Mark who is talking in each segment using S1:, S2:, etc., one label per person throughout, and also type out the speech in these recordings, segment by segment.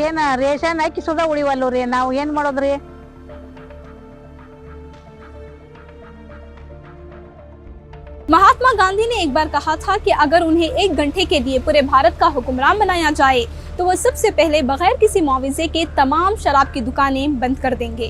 S1: ಏನ ರೇಷನ್ ಅಕ್ಕಿ ಸುಧಾ ಉಳಿವಲ್ರಿ ನಾವ್ ಏನ್ ಮಾಡೋದ್ರಿ?
S2: महात्मा गांधी ने एक बार कहा था कि अगर उन्हें 1 घंटे के लिए पूरे भारत का हुक्मरान बनाया जाए तो वो सबसे पहले बगैर किसी मुआवजे के तमाम शराब की दुकानें बंद कर देंगे।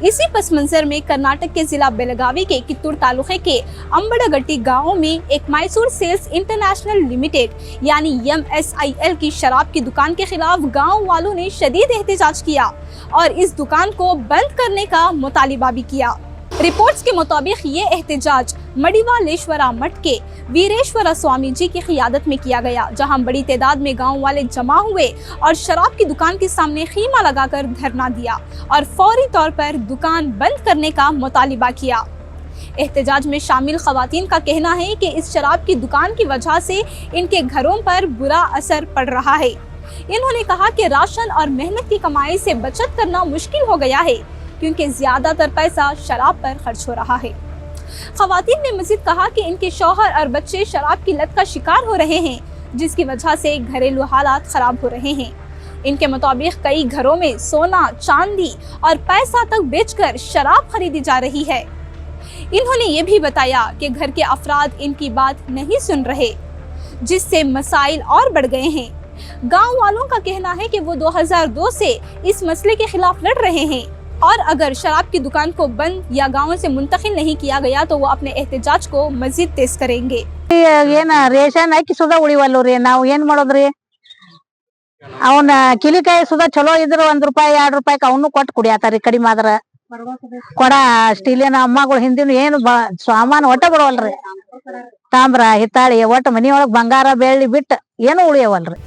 S2: इसी पस मंजर में कर्नाटक के जिला बेलगावी के कित्तूर तालुके के अंबड़गट्टी गांव में एक मैसूर सेल्स इंटरनेशनल लिमिटेड यानी MSIL की शराब की दुकान के खिलाफ गांव वालों ने शदीद एहतजाज किया और इस दुकान को बंद करने का मुतालिबा भी किया। रिपोर्ट्स के मुताबिक ये एहतजाज मडिवालेश्वरा मठ के वीरेश्वरा स्वामी जी की क़ियादत में किया गया, जहां बड़ी तादाद में गांव वाले जमा हुए और शराब की दुकान के सामने खीमा लगाकर धरना दिया और फौरी तौर पर दुकान बंद करने का मुतालिबा किया। एहतजाज में शामिल खवातीन का कहना है कि इस शराब की दुकान की वजह से इनके घरों पर बुरा असर पड़ रहा है। इन्होंने कहा कि राशन और मेहनत की कमाई से बचत करना मुश्किल हो गया है क्योंकि ज्यादातर पैसा शराब पर खर्च हो रहा है। खवातीन ने मजीद कहा कि इनके शौहर और बच्चे शराब की लत का शिकार हो रहे हैं, जिसकी वजह से घरेलू हालात खराब हो रहे हैं। इनके मुताबिक कई घरों में सोना, चांदी और पैसा तक बेचकर शराब खरीदी जा रही है। इन्होंने ये भी बताया कि घर के अफराद इनकी बात नहीं सुन रहे, जिससे मसाइल और बढ़ गए हैं। गाँव वालों का कहना है कि वो 2002 से इस मसले के खिलाफ लड़ रहे हैं और अगर शराब की दुकान को बंद या गाँव से मुंतकिल नहीं किया गया तो वो अपने एहतजाज को मजीद तेज करेंगे।
S1: ಏನ ರೇಷನ್ ಅಕ್ಕಿ ಸುಧಾ ಉಳಿವಲ್ರಿ ನಾವ್ ಏನ್ ಮಾಡೋದ್ರಿ? ಅವನ ಕಿಲಿಕಾಯಿ ಸುಧಾ ಚಲೋ ಇದ್ರ ₹1 ₹2 ಅವನು ಕೊಟ್ಟು ಕುಡಿಯಾತಾರಿ ಕಡಿಮೆ ಆದ್ರ ಕೊಡ ಸ್ಟೀಲಿನ ಅಮ್ಮಗಳು ಹಿಂದಿನ ಏನು ಸಾಮಾನು ಒಟ್ಟ ಬಿಡವಲ್ರಿ. ತಾಮ್ರ ಹಿತ್ತಾಳಿ ಒಟ್ಟ ಮನಿಯೊಳಗ್ ಬಂಗಾರ ಬೆಳ್ಳಿ ಬಿಟ್ಟು ಏನು ಉಳಿಯವಲ್ರಿ.